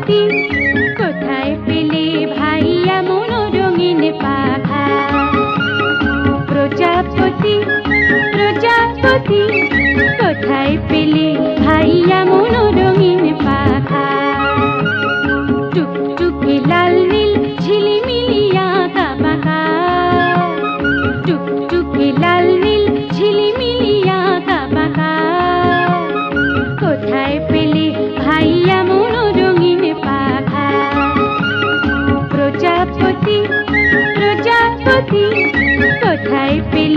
প্রজাপতি কোথায় পেলে ভাই এমন রঙিন পাখা? প্রজাপতি প্রজাপতি কোথায় পেলে ভাই এমন রঙিন পাখা? টুকটুকে লাল নীল ঝিলিমিলি আঁকা বাঁকা, টুকটুকে লাল নীল ঝিলিমিলি আঁকা বাঁকা, কোথায় পেলে ভাই এমন রঙিন পাখা? প্রজাপতি প্রজাপতি কোথায় পেলে